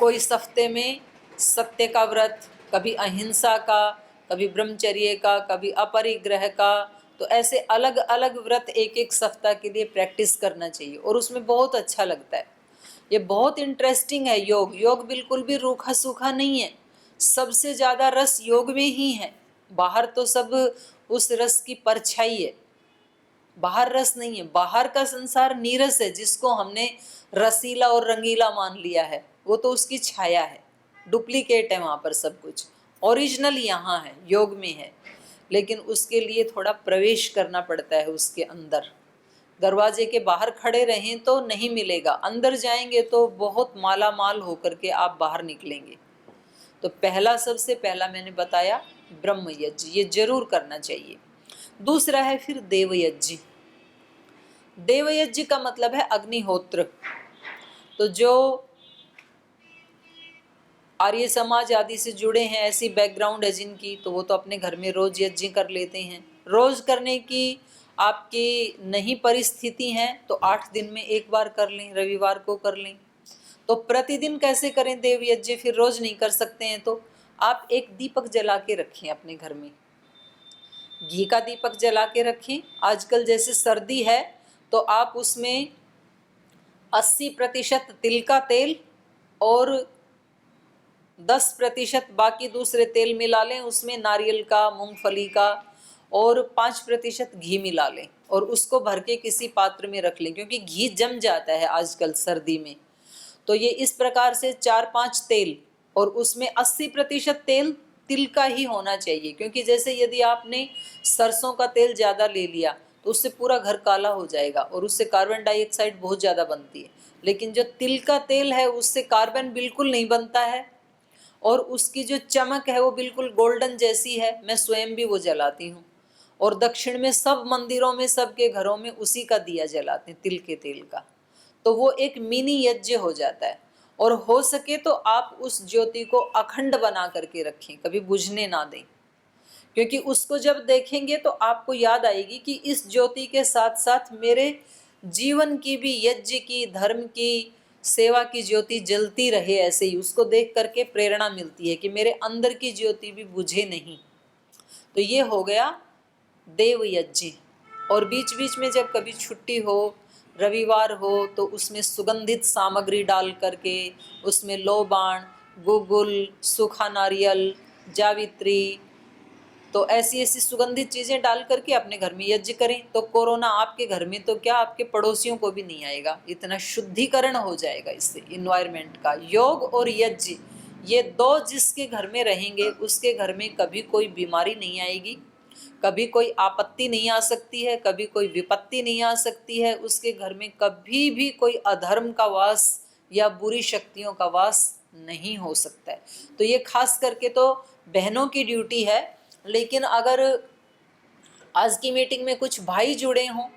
कोई सफ्ते में सत्य का व्रत, कभी अहिंसा का, कभी ब्रह्मचर्य का, कभी अपरिग्रह का। तो ऐसे अलग अलग व्रत एक एक सप्ताह के लिए प्रैक्टिस करना चाहिए और उसमें बहुत अच्छा लगता है। ये बहुत इंटरेस्टिंग है योग। योग बिल्कुल भी रूखा सूखा नहीं है। सबसे ज़्यादा रस योग में ही है। बाहर तो सब उस रस की परछाई है, बाहर रस नहीं है। बाहर का संसार नीरस है, जिसको हमने रसीला और रंगीला मान लिया है, वो तो उसकी छाया है, डुप्लीकेट है वहाँ पर सब कुछ। ओरिजिनल यहाँ है, योग में है, लेकिन उसके लिए थोड़ा प्रवेश करना पड़ता है उसके अंदर। दरवाजे के बाहर खड़े रहें तो नहीं मिलेगा, अंदर जाएंगे तो बहुत माला माल होकर के आप बाहर निकलेंगे। तो पहला, सबसे पहला मैंने बताया ब्रह्म यज्ञ, ये जरूर करना चाहिए। दूसरा है फिर देवयज्ञ। देवयज्ञ का मतलब है अग्निहोत्र। तो जो आर्य समाज आदि से जुड़े हैं, ऐसी बैकग्राउंड है जिनकी, तो वो तो अपने घर में रोज यज्ञ कर लेते हैं। रोज करने की आपकी नहीं परिस्थिति है तो 8 दिन में एक बार कर लें, रविवार को कर लें। तो प्रतिदिन कैसे करें देव यज्ञ, फिर रोज नहीं कर सकते हैं तो आप एक दीपक जला के रखें अपने घर में, घी का दीपक जला के रखें। आजकल जैसे सर्दी है तो आप उसमें 80% तिल का तेल और 10% बाकी दूसरे तेल मिला लें, उसमें नारियल का, मूंगफली का और 5% घी मिला लें और उसको भर के किसी पात्र में रख लें, क्योंकि घी जम जाता है आजकल सर्दी में। तो ये इस प्रकार से 4-5 तेल, और उसमें 80% तेल तिल का ही होना चाहिए, क्योंकि जैसे यदि आपने सरसों का तेल ज़्यादा ले लिया तो उससे पूरा घर काला हो जाएगा और उससे कार्बन डाइऑक्साइड बहुत ज़्यादा बनती है। लेकिन जो तिल का तेल है उससे कार्बन बिल्कुल नहीं बनता है और उसकी जो चमक है वो बिल्कुल गोल्डन जैसी है। मैं स्वयं भी वो जलाती हूँ और दक्षिण में सब मंदिरों में, सबके घरों में उसी का दिया जलाते हैं, तिल के तेल का। तो वो एक मिनी यज्ञ हो जाता है। और हो सके तो आप उस ज्योति को अखंड बना करके रखें, कभी बुझने ना दें, क्योंकि उसको जब देखेंगे तो आपको याद आएगी कि इस ज्योति के साथ साथ मेरे जीवन की भी, यज्ञ की, धर्म की, सेवा की ज्योति जलती रहे। ऐसे ही उसको देख करके प्रेरणा मिलती है कि मेरे अंदर की ज्योति भी बुझे नहीं। तो ये हो गया देव यज्ञ। और बीच बीच में जब कभी छुट्टी हो, रविवार हो, तो उसमें सुगंधित सामग्री डाल करके, उसमें लोबान, गुगुल, सूखा नारियल, जावित्री, तो ऐसी ऐसी सुगंधित चीज़ें डाल करके अपने घर में यज्ञ करें। तो कोरोना आपके घर में तो क्या, आपके पड़ोसियों को भी नहीं आएगा। इतना शुद्धिकरण हो जाएगा इससे इन्वायरमेंट का। योग और यज्ञ, ये दो जिसके घर में रहेंगे उसके घर में कभी कोई बीमारी नहीं आएगी, कभी कोई आपत्ति नहीं आ सकती है, कभी कोई विपत्ति नहीं आ सकती है। उसके घर में कभी भी कोई अधर्म का वास या बुरी शक्तियों का वास नहीं हो सकता है। तो ये खास करके तो बहनों की ड्यूटी है। लेकिन अगर आज की मीटिंग में कुछ भाई जुड़े हों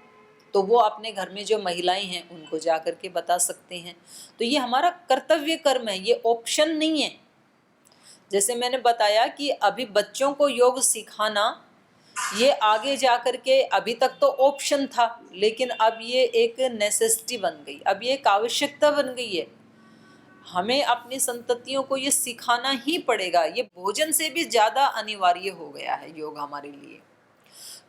तो वो अपने घर में जो महिलाएं हैं उनको जा करके बता सकते हैं। तो ये हमारा कर्तव्य कर्म है, ये ऑप्शन नहीं है। जैसे मैंने बताया कि अभी बच्चों को योग सिखाना, ये आगे जा करके, अभी तक तो ऑप्शन था, लेकिन अब ये एक नेसेसिटी बन गई, अब ये एक आवश्यकता बन गई है। हमें अपनी संततियों को ये सिखाना ही पड़ेगा। ये भोजन से भी ज़्यादा अनिवार्य हो गया है योग हमारे लिए।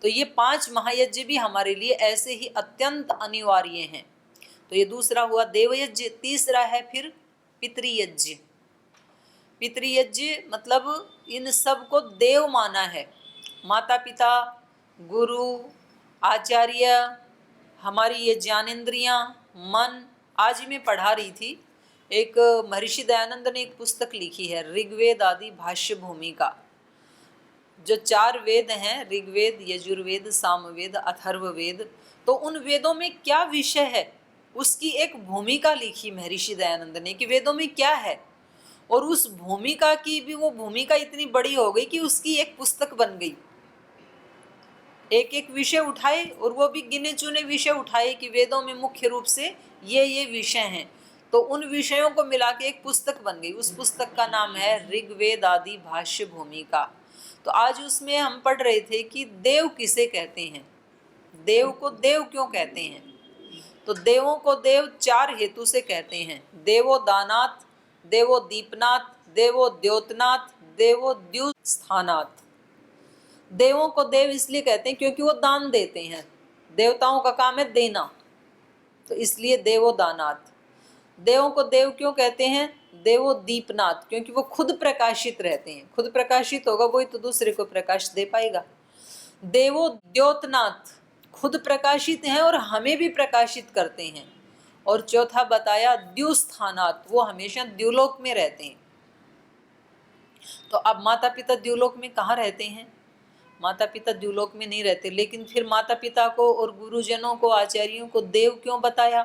तो ये 5 महायज्ञ भी हमारे लिए ऐसे ही अत्यंत अनिवार्य हैं। तो ये दूसरा हुआ देवयज्ञ। तीसरा है फिर पितृयज्ञ। पितृयज्ञ मतलब इन सब को देव माना है। माता पिता, गुरु, आचार्य, हमारी ये ज्ञानेंद्रियाँ, मन। आज ही मैं पढ़ा रही थी, एक महर्षि दयानंद ने एक पुस्तक लिखी है, ऋग्वेद आदि भाष्य भूमिका। जो 4 वेद हैं, ऋग्वेद, यजुर्वेद, सामवेद, अथर्ववेद, तो उन वेदों में क्या विषय है उसकी एक भूमिका लिखी महर्षि दयानंद ने कि वेदों में क्या है। और उस भूमिका की भी, वो भूमिका इतनी बड़ी हो गई कि उसकी एक पुस्तक बन गई। एक एक विषय उठाए और वो भी गिने चुने विषय उठाए कि वेदों में मुख्य रूप से ये विषय हैं। तो उन विषयों को मिला के एक पुस्तक बन गई। उस पुस्तक का नाम है ऋग्वेद आदि भाष्य भूमिका। तो आज उसमें हम पढ़ रहे थे कि देव किसे कहते हैं, देव को देव क्यों कहते हैं। तो देवों को देव 4 हेतु से कहते हैं। देवो दानात, देवो दीपनाथ, देवो द्योतनाथ, देवो द्युस्थानाथ। देवों को देव इसलिए कहते हैं क्योंकि वो दान देते हैं, देवताओं का काम है देना, तो इसलिए देवो दानाथ। देवों को देव क्यों कहते हैं? देवो दीपनाथ, क्योंकि वो खुद प्रकाशित रहते हैं, खुद प्रकाशित होगा वही तो दूसरे को प्रकाश दे पाएगा। देवो द्योतनाथ, खुद प्रकाशित हैं और हमें भी प्रकाशित करते हैं। और चौथा बताया द्युस्थानात, वो हमेशा द्युलोक में रहते हैं। तो अब माता पिता द्युलोक में कहाँ रहते हैं? माता पिता द्युलोक में नहीं रहते, लेकिन फिर माता पिता को और गुरुजनों को, आचार्यों को देव क्यों बताया?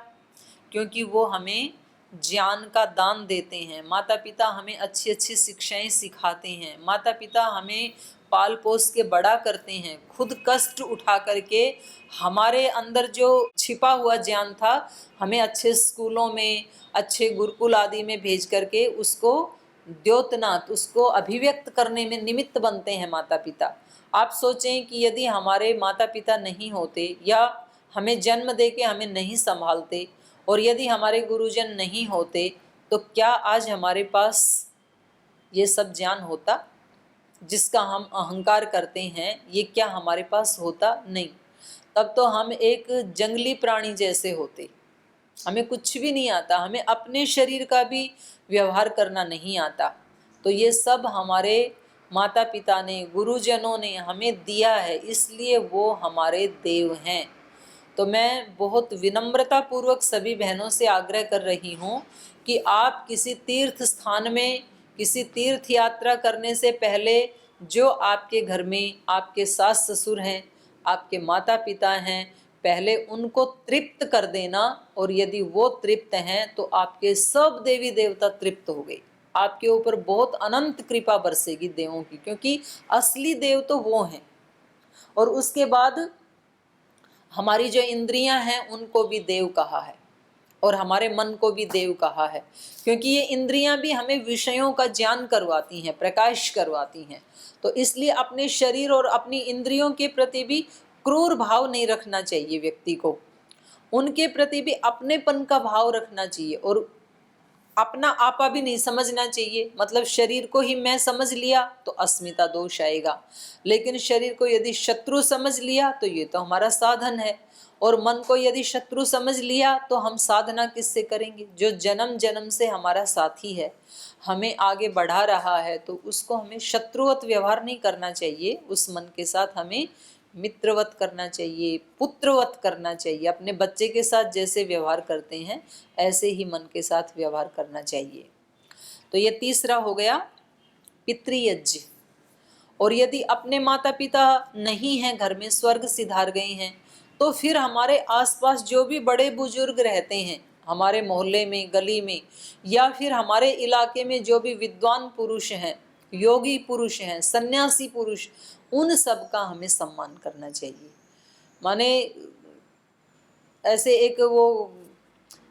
क्योंकि वो हमें ज्ञान का दान देते हैं, माता पिता हमें अच्छी अच्छी शिक्षाएं सिखाते हैं, माता पिता हमें पाल पोस के बड़ा करते हैं, खुद कष्ट उठा करके हमारे अंदर जो छिपा हुआ ज्ञान था हमें अच्छे स्कूलों में, अच्छे गुरुकुल आदि में भेज करके उसको द्योतनाथ, उसको अभिव्यक्त करने में निमित्त बनते हैं माता पिता। आप सोचें कि यदि हमारे माता पिता नहीं होते या हमें जन्म दे के हमें नहीं संभालते और यदि हमारे गुरुजन नहीं होते तो क्या आज हमारे पास ये सब ज्ञान होता? जिसका हम अहंकार करते हैं ये क्या हमारे पास होता? नहीं। तब तो हम एक जंगली प्राणी जैसे होते, हमें कुछ भी नहीं आता, हमें अपने शरीर का भी व्यवहार करना नहीं आता। तो ये सब हमारे माता पिता ने, गुरुजनों ने हमें दिया है, इसलिए वो हमारे देव हैं। तो मैं बहुत विनम्रता पूर्वक सभी बहनों से आग्रह कर रही हूँ कि आप किसी तीर्थ स्थान में, किसी तीर्थ यात्रा करने से पहले जो आपके घर में आपके सास ससुर हैं, आपके माता पिता हैं, पहले उनको तृप्त कर देना, और यदि वो तृप्त हैं तो आपके सब देवी देवता तृप्त हो गए, आपके ऊपर बहुत अनंत कृपा बरसेगी देवों की, क्योंकि असली देव तो वो हैं। और उसके बाद हमारी जो इंद्रियां हैं उनको भी देव कहा है और हमारे मन को भी देव कहा है, क्योंकि ये इंद्रियां भी हमें विषयों का ज्ञान करवाती हैं, प्रकाश करवाती हैं। तो इसलिए अपने शरीर और अपनी इंद्रियों के प्रति भी क्रूर भाव नहीं रखना चाहिए व्यक्ति को, उनके प्रति भी अपनेपन का भाव रखना चाहिए और अपना आपा भी नहीं समझना चाहिए। मतलब शरीर को ही मैं समझ लिया तो अस्मिता दोष आएगा, लेकिन शरीर को यदि शत्रु समझ लिया तो ये तो हमारा साधन है, और मन को यदि शत्रु समझ लिया तो हम साधना किससे करेंगे? जो जन्म जन्म से हमारा साथी है, हमें आगे बढ़ा रहा है, तो उसको हमें शत्रुवत व्यवहार नहीं करना चाहिए, उस मन के साथ हमें मित्रवत करना चाहिए, पुत्रवत करना चाहिए। अपने बच्चे के साथ जैसे व्यवहार करते हैं ऐसे ही मन के साथ व्यवहार करना चाहिए। तो ये तीसरा हो गया पितृयज्ञ। और यदि अपने माता पिता नहीं हैं घर में, स्वर्ग सिधार गए हैं, तो फिर हमारे आसपास जो भी बड़े बुजुर्ग रहते हैं, हमारे मोहल्ले में, गली में, या फिर हमारे इलाके में जो भी विद्वान पुरुष हैं, योगी पुरुष हैं, सन्यासी पुरुष, उन सब का हमें सम्मान करना चाहिए। माने ऐसे एक वो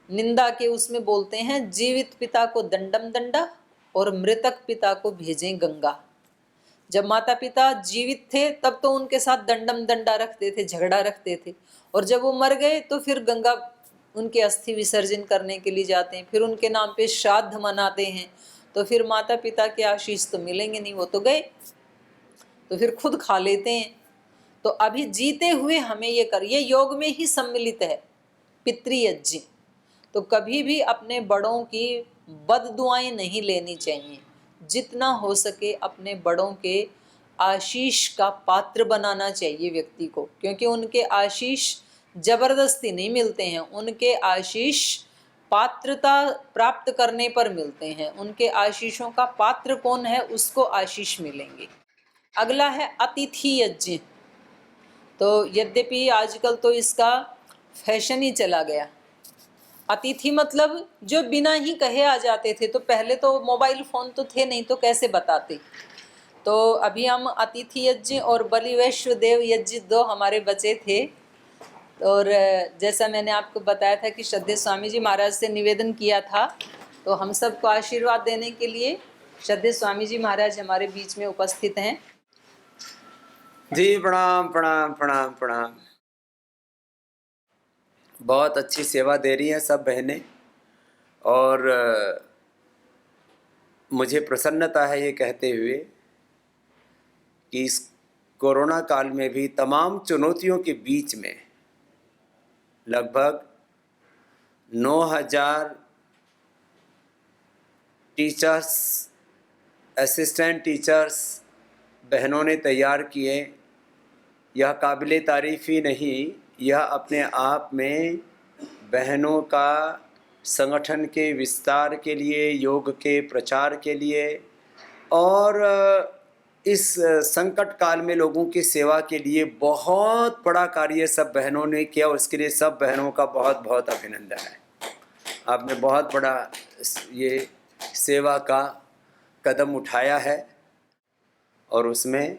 निंदा के उसमें बोलते हैं, जीवित पिता को दंडम दंडा और मृतक पिता को भेजें गंगा। जब माता पिता जीवित थे तब तो उनके साथ दंडम दंडा रखते थे, झगड़ा रखते थे, और जब वो मर गए तो फिर गंगा उनके अस्थि विसर्जन करने के लिए जाते हैं, फिर उनके नाम पे श्राद्ध मनाते हैं। तो फिर माता पिता के आशीष तो मिलेंगे नहीं, वो तो गए, तो फिर खुद खा लेते हैं। तो अभी जीते हुए हमें ये योग में ही सम्मिलित है पितृयज्ञ। तो कभी भी अपने बड़ों की बद दुआएं नहीं लेनी चाहिए, जितना हो सके अपने बड़ों के आशीष का पात्र बनाना चाहिए व्यक्ति को, क्योंकि उनके आशीष जबरदस्ती नहीं मिलते हैं, उनके आशीष पात्रता प्राप्त करने पर मिलते हैं। उनके आशीषों का पात्र कौन है, उसको आशीष मिलेंगे। अगला है अतिथि यज्ञ। तो यद्यपि आजकल तो इसका फैशन ही चला गया, अतिथि मतलब जो बिना ही कहे आ जाते थे। तो पहले तो मोबाइल फोन तो थे नहीं, तो कैसे बताते। तो अभी हम अतिथि यज्ञ और बलि वैश्व देव यज्ञ दो हमारे बचे थे। और जैसा मैंने आपको बताया था कि श्रद्धेय स्वामी जी महाराज से निवेदन किया था, तो हम सबको आशीर्वाद देने के लिए श्रद्धेय स्वामी जी महाराज हमारे बीच में उपस्थित हैं। जी प्रणाम प्रणाम प्रणाम प्रणाम। बहुत अच्छी सेवा दे रही हैं सब बहनें, और मुझे प्रसन्नता है ये कहते हुए कि इस कोरोना काल में भी तमाम चुनौतियों के बीच में लगभग 9,000 टीचर्स, असिस्टेंट टीचर्स बहनों ने तैयार किए। यह काबिले तारीफ़ ही नहीं, यह अपने आप में बहनों का संगठन के विस्तार के लिए, योग के प्रचार के लिए और इस संकट काल में लोगों की सेवा के लिए बहुत बड़ा कार्य सब बहनों ने किया। उसके लिए सब बहनों का बहुत बहुत अभिनंदन है। आपने बहुत बड़ा ये सेवा का कदम उठाया है और उसमें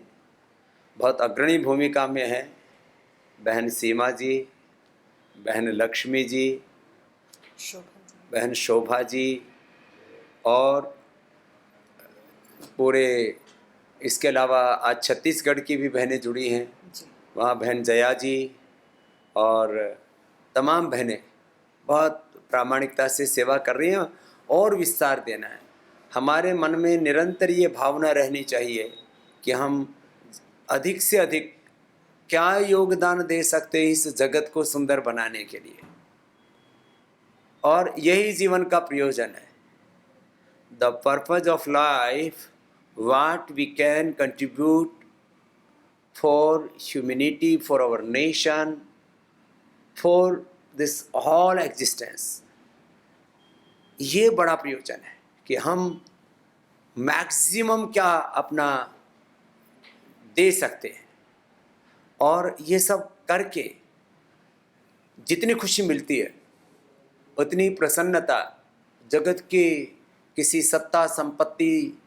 बहुत अग्रणी भूमिका में है बहन सीमा जी, बहन लक्ष्मी जी, बहन शोभा जी और पूरे इसके अलावा आज छत्तीसगढ़ की भी बहनें जुड़ी हैं। वहाँ बहन जया जी और तमाम बहनें बहुत प्रामाणिकता से सेवा कर रही हैं और विस्तार देना है। हमारे मन में निरंतर ये भावना रहनी चाहिए कि हम अधिक से अधिक क्या योगदान दे सकते हैं इस जगत को सुंदर बनाने के लिए, और यही जीवन का प्रयोजन है। The purpose of life, what we can contribute for humanity, for our nation, for this whole existence, ये बड़ा प्रयोजन है कि हम मैक्सिमम क्या अपना दे सकते हैं। और ये सब करके जितनी खुशी मिलती है उतनी प्रसन्नता जगत के किसी सत्ता, संपत्ति,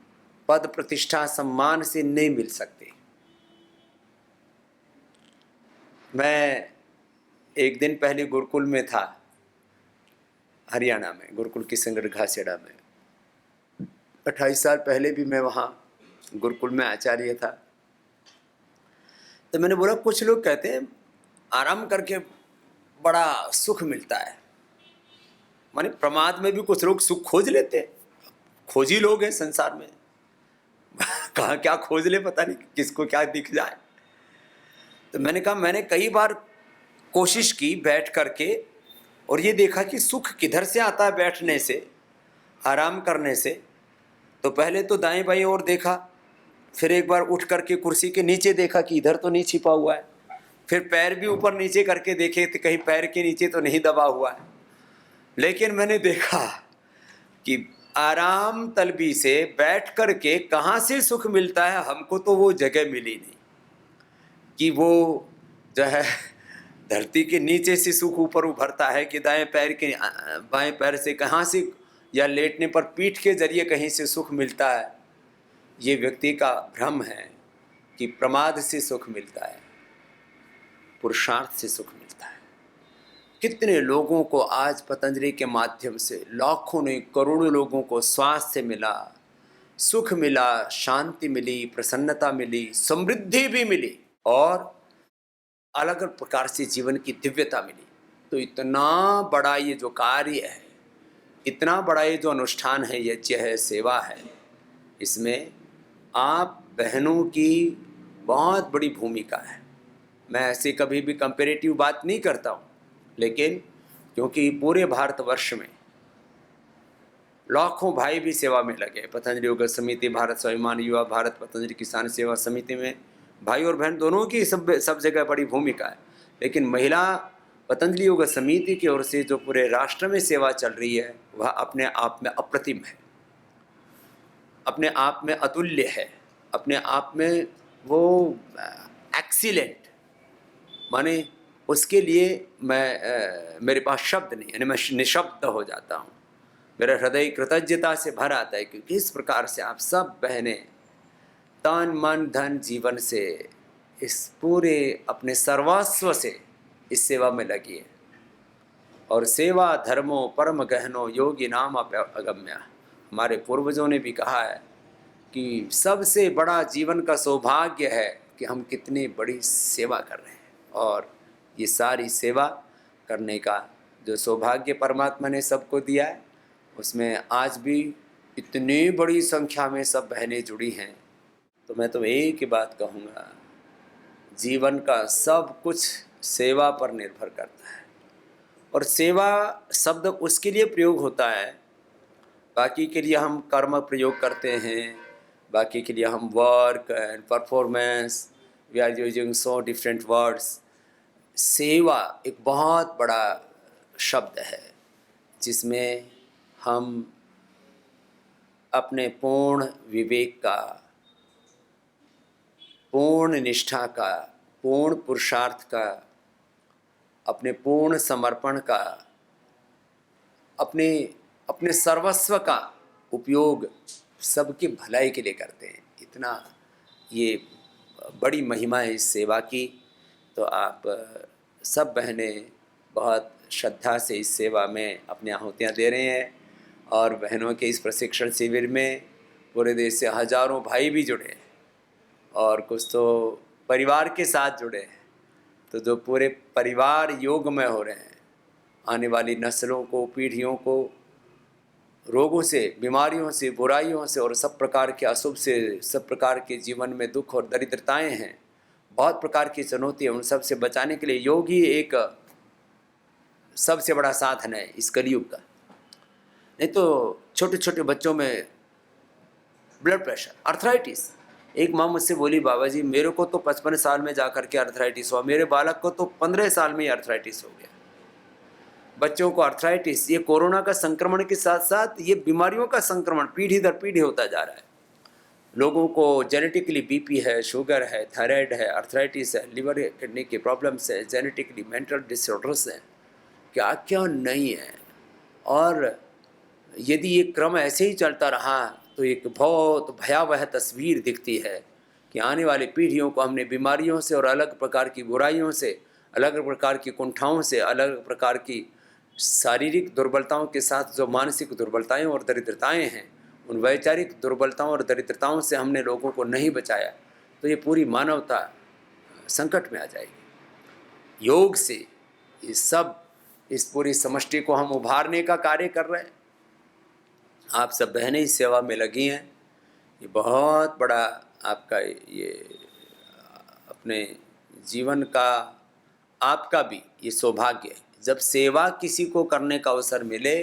पद, प्रतिष्ठा, सम्मान से नहीं मिल सकती। मैं एक दिन पहले गुरुकुल में था, हरियाणा में, गुरुकुल किशनगढ़ घासेड़ा में। 28 साल पहले भी मैं वहाँ गुरुकुल में आचार्य था। तो मैंने बोला, कुछ लोग कहते हैं आराम करके बड़ा सुख मिलता है। माने प्रमाद में भी कुछ लोग सुख खोज लेते हैं। खोजी लोग हैं संसार में, कहाँ क्या खोज ले पता नहीं, किसको क्या दिख जाए। तो मैंने कहा, मैंने कई बार कोशिश की बैठ करके और ये देखा कि सुख किधर से आता है बैठने से, आराम करने से। तो पहले तो दाएं बाएं ओर देखा, फिर एक बार उठ करके कुर्सी के नीचे देखा कि इधर तो नहीं छिपा हुआ है, फिर पैर भी ऊपर नीचे करके देखे तो कहीं पैर के नीचे तो नहीं दबा हुआ है। लेकिन मैंने देखा कि आराम तलबी से बैठ करके कहाँ से सुख मिलता है। हमको तो वो जगह मिली नहीं कि वो जो है धरती के नीचे से सुख ऊपर उभरता है कि दाएं पैर के बाएं पैर से कहाँ से, या लेटने पर पीठ के जरिए कहीं से सुख मिलता है। ये व्यक्ति का भ्रम है कि प्रमाद से सुख मिलता है, पुरुषार्थ से सुख मिलता है। कितने लोगों को आज पतंजलि के माध्यम से, लाखों ने, करोड़ों लोगों को स्वास्थ्य मिला, सुख मिला, शांति मिली, प्रसन्नता मिली, समृद्धि भी मिली और अलग अलग प्रकार से जीवन की दिव्यता मिली। तो इतना बड़ा ये जो कार्य है, इतना बड़ा ये जो अनुष्ठान है, यज्ञ है, सेवा है, इसमें आप बहनों की बहुत बड़ी भूमिका है। मैं ऐसे कभी भी कंपैरेटिव बात नहीं करता हूँ, लेकिन क्योंकि पूरे भारतवर्ष में लाखों भाई भी सेवा में लगे। पतंजलि योग समिति, भारत स्वाभिमान युवा भारत, पतंजलि किसान सेवा समिति में भाई और बहन दोनों की सब जगह बड़ी भूमिका है। लेकिन महिला पतंजलि योग समिति की ओर से जो पूरे राष्ट्र में सेवा चल रही है, वह अपने आप में अप्रतिम है, अपने आप में अतुल्य है, अपने आप में वो एक्सीलेंट। माने उसके लिए मेरे पास शब्द नहीं, यानी मैं निशब्द हो जाता हूँ। मेरा हृदय कृतज्ञता से भर आता है कि किस प्रकार से आप सब बहनें तन मन धन जीवन से, इस पूरे अपने सर्वस्व से इस सेवा में लगी है। और सेवा धर्मो परम गहनो योगी नाम अगम्य। हमारे पूर्वजों ने भी कहा है कि सबसे बड़ा जीवन का सौभाग्य है कि हम कितनी बड़ी सेवा कर रहे हैं। और ये सारी सेवा करने का जो सौभाग्य परमात्मा ने सबको दिया है, उसमें आज भी इतनी बड़ी संख्या में सब बहनें जुड़ी हैं, तो मैं तो एक ही बात कहूँगा, जीवन का सब कुछ सेवा पर निर्भर करता है। और सेवा शब्द उसके लिए प्रयोग होता है, बाकी के लिए हम कर्म प्रयोग करते हैं, बाकी के लिए हम work and performance, we are using so different words. सेवा एक बहुत बड़ा शब्द है जिसमें हम अपने पूर्ण विवेक का, पूर्ण निष्ठा का, पूर्ण पुरुषार्थ का, अपने पूर्ण समर्पण का, अपने सर्वस्व का उपयोग सबकी भलाई के लिए करते हैं। इतना ये बड़ी महिमा है इस सेवा की। तो आप सब बहनें बहुत श्रद्धा से इस सेवा में अपनी आहुतियाँ दे रहे हैं। और बहनों के इस प्रशिक्षण शिविर में पूरे देश से हजारों भाई भी जुड़े हैं और कुछ तो परिवार के साथ जुड़े हैं। तो जो पूरे परिवार योग में हो रहे हैं, आने वाली नस्लों को, पीढ़ियों को रोगों से, बीमारियों से, बुराइयों से और सब प्रकार के अशुभ से, सब प्रकार के जीवन में दुख और दरिद्रताएं हैं, बहुत प्रकार की चुनौती है, उन सब से बचाने के लिए योग ही एक सबसे बड़ा साधन है इस कलयुग का। नहीं तो छोटे छोटे बच्चों में ब्लड प्रेशर, अर्थराइटिस। एक माँ मुझसे बोली, बाबा जी मेरे को तो 55 साल में जाकर के अर्थराइटिस हुआ, मेरे बालक को तो 15 साल में ही अर्थराइटिस हो गया। बच्चों को अर्थराइटिस, ये कोरोना का संक्रमण के साथ साथ ये बीमारियों का संक्रमण पीढ़ी दर पीढ़ी होता जा रहा है। लोगों को जेनेटिकली बीपी है, शुगर है, थायराइड है, अर्थराइटिस है, लिवर किडनी की प्रॉब्लम्स है, जेनेटिकली मेंटल डिसऑर्डर्स हैं, क्या क्या नहीं है। और यदि ये क्रम ऐसे ही चलता रहा तो एक बहुत भयावह तस्वीर दिखती है कि आने वाली पीढ़ियों को हमने बीमारियों से और अलग प्रकार की बुराइयों से, अलग प्रकार की कुंठाओं से, अलग प्रकार की शारीरिक दुर्बलताओं के साथ जो मानसिक दुर्बलताएं और दरिद्रताएं हैं, उन वैचारिक दुर्बलताओं और दरिद्रताओं से हमने लोगों को नहीं बचाया तो ये पूरी मानवता संकट में आ जाएगी। योग से इस पूरी समष्टि को हम उभारने का कार्य कर रहे हैं। आप सब बहनें इस सेवा में लगी हैं। ये बहुत बड़ा आपका ये अपने जीवन का, आपका भी ये सौभाग्य है। जब सेवा किसी को करने का अवसर मिले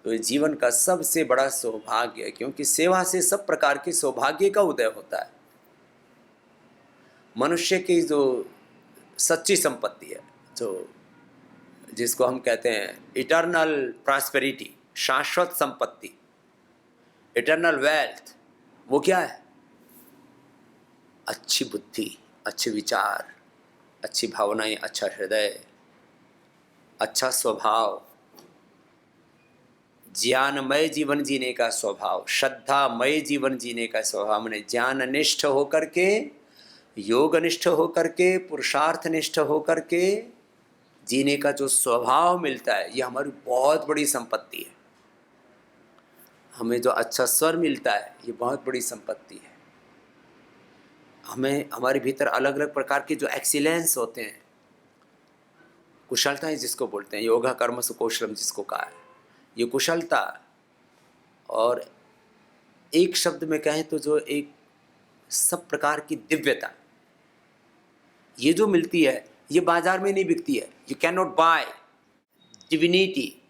तो ये जीवन का सबसे बड़ा सौभाग्य है, क्योंकि सेवा से सब प्रकार के सौभाग्य का उदय होता है। मनुष्य की जो सच्ची संपत्ति है, जो जिसको हम कहते हैं इटर्नल प्रॉस्पेरिटी, शाश्वत संपत्ति, इटर्नल वेल्थ, वो क्या है? अच्छी बुद्धि, अच्छे विचार, अच्छी भावनाएं, अच्छा हृदय, अच्छा स्वभाव, ज्ञानमय जीवन जीने का स्वभाव, श्रद्धामय जीवन जीने का स्वभाव। मैंने ज्ञाननिष्ठ होकर के, योगनिष्ठ होकर के, पुरुषार्थनिष्ठ होकर के जीने का जो स्वभाव मिलता है, ये हमारी बहुत बड़ी संपत्ति है। हमें जो अच्छा स्वर मिलता है, ये बहुत बड़ी संपत्ति है। हमें हमारे भीतर अलग अलग प्रकार के जो एक्सीलेंस होते हैं, कुशलता है जिसको बोलते हैं, योगा कर्म सुकौशलम जिसको कहा है, ये कुशलता, और एक शब्द में कहें तो जो एक सब प्रकार की दिव्यता, ये जो मिलती है, ये बाजार में नहीं बिकती है। You can not buy divinity.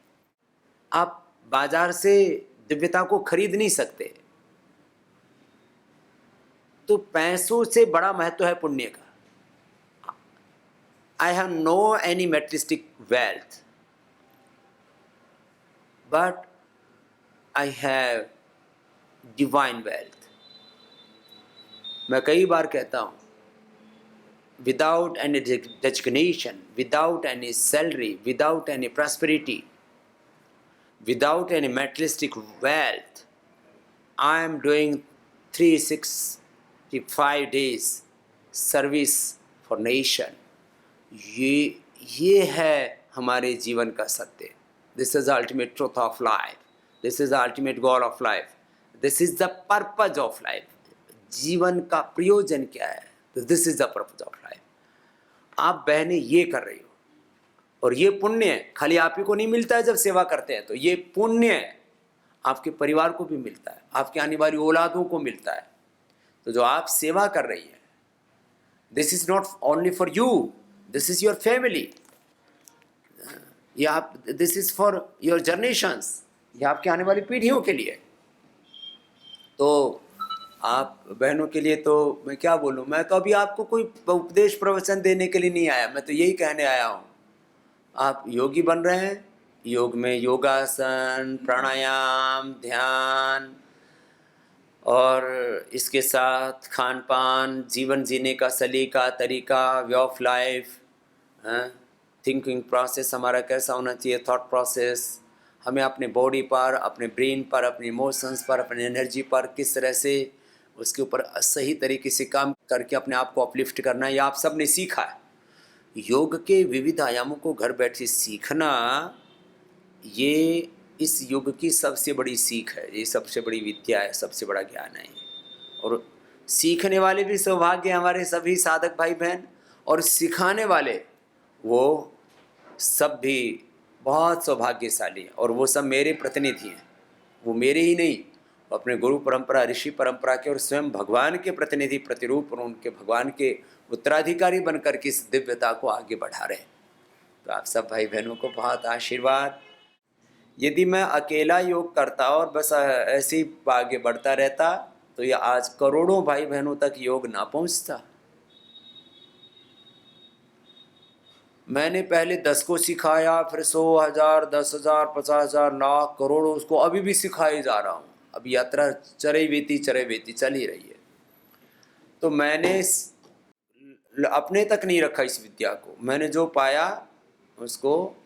आप बाजार से दिव्यता को खरीद नहीं सकते। तो पैसों से बड़ा महत्व है पुण्य का। I have no any materialistic wealth, but I have divine wealth. मैं कई बार कहता हूँ, without any designation, without any salary, without any prosperity, without any materialistic wealth, I am doing 365 days service for nation. ये है हमारे जीवन का सत्य। This is the ultimate truth of life, this is the ultimate goal of life, this is the purpose of life. जीवन का प्रयोजन क्या है? तो this is the purpose of life. आप बहनें ये कर रही हो, और ये पुण्य खाली आप ही को नहीं मिलता है जब सेवा करते हैं, तो ये पुण्य आपके परिवार को भी मिलता है, आपके आने वाली औलादों को मिलता है। तो जो आप सेवा कर रही है, this is not only for you, this is your family, ये आप, this is for your generations, ये आपके आने वाली पीढ़ियों के लिए। तो आप बहनों के लिए तो मैं क्या बोलूँ, मैं तो अभी आपको कोई उपदेश प्रवचन देने के लिए नहीं आया, मैं तो यही कहने आया हूँ, आप योगी बन रहे हैं, योग में योगासन, प्राणायाम, ध्यान और इसके साथ खान पान, जीवन जीने का सलीका तरीका, way of life, thinking process हमारा कैसा होना चाहिए, थॉट प्रोसेस, हमें अपने बॉडी पर, अपने ब्रेन पर, अपने इमोशंस पर, अपने एनर्जी पर किस तरह से उसके ऊपर सही तरीके से काम करके अपने आप को अपलिफ्ट करना है, ये आप सब ने सीखा है। योग के विविध आयामों को घर बैठे सीखना, ये इस युग की सबसे बड़ी सीख है, ये सबसे बड़ी विद्या है, सबसे बड़ा ज्ञान है ये। और सीखने वाले भी सौभाग्य हमारे सभी साधक भाई बहन, और सिखाने वाले वो सब भी बहुत सौभाग्यशाली हैं, और वो सब मेरे प्रतिनिधि हैं, वो मेरे ही नहीं, अपने गुरु परंपरा, ऋषि परंपरा के और स्वयं भगवान के प्रतिनिधि, प्रतिरूप और उनके भगवान के उत्तराधिकारी बनकर के इस दिव्यता को आगे बढ़ा रहे हैं। तो आप सब भाई बहनों को बहुत आशीर्वाद। यदि मैं अकेला योग करता और बस ऐसे ही आगे बढ़ता रहता तो ये आज करोड़ों भाई बहनों तक योग ना पहुंचता। मैंने पहले 10 को सिखाया, फिर 100, 1000, 10,000, 50,000, लाख, करोड़ों, उसको अभी भी सिखाए जा रहा हूँ। अब यात्रा चरे बेती चल ही रही है। तो मैंने अपने तक नहीं रखा इस विद्या को, मैंने जो पाया उसको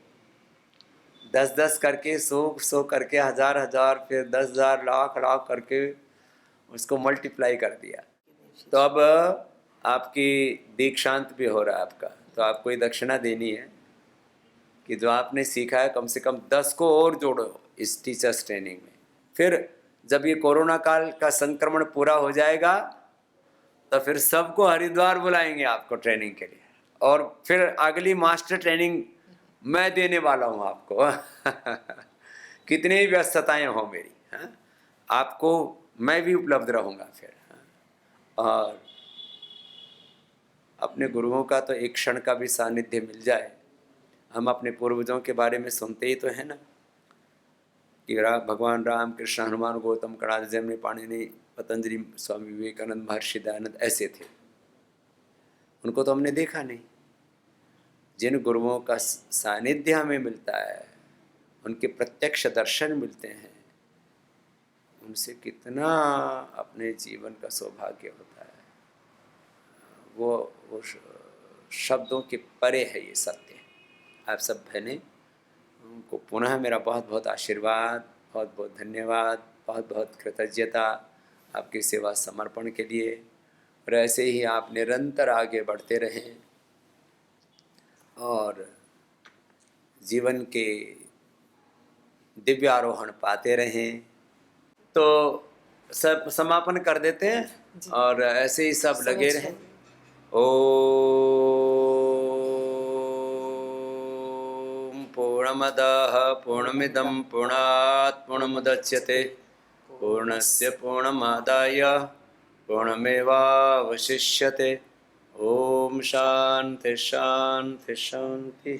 10-10 करके, 100-100 करके, 1000-1000, फिर 10,000, लाख करके उसको मल्टीप्लाई कर दिया। तो अब आपकी दीक्षांत भी हो रहा है आपका, तो आपको ये दक्षिणा देनी है कि जो आपने सीखा है कम से कम 10 को और जोड़ो इस टीचर्स ट्रेनिंग में। फिर जब ये कोरोना काल का संक्रमण पूरा हो जाएगा तो फिर सबको हरिद्वार बुलाएंगे आपको ट्रेनिंग के लिए, और फिर अगली मास्टर ट्रेनिंग मैं देने वाला हूँ आपको। कितनी ही व्यस्तताएं हो मेरी, हाँ? आपको मैं भी उपलब्ध रहूँगा फिर, हाँ? और अपने गुरुओं का तो एक क्षण का भी सानिध्य मिल जाए। हम अपने पूर्वजों के बारे में सुनते ही तो है ना कि भगवान राम, कृष्ण, हनुमान, गौतम, कणाद, जैमिनी, पाणिनि, पतंजलि, स्वामी विवेकानंद, महर्षि दयानंद ऐसे थे। उनको तो हमने देखा नहीं। जिन गुरुओं का सानिध्य हमें मिलता है, उनके प्रत्यक्ष दर्शन मिलते हैं, उनसे कितना अपने जीवन का सौभाग्य होता है। वो शब्दों के परे है ये सत्य। आप सब बहनें, उनको पुनः मेरा बहुत बहुत आशीर्वाद, बहुत बहुत धन्यवाद, बहुत बहुत कृतज्ञता आपकी सेवा समर्पण के लिए। और ऐसे ही आप निरंतर आगे बढ़ते रहें और जीवन के दिव्यारोहण पाते रहें। तो सब समापन कर देते हैं और ऐसे ही सब लगे रहें। ओम पूर्णमदः पूर्णमिदं पूर्णात् पूर्णमुदच्यते पूर्णस्य पूर्णमादाय पूर्णमेवावशिष्यते। ओम शांति शांति शांति।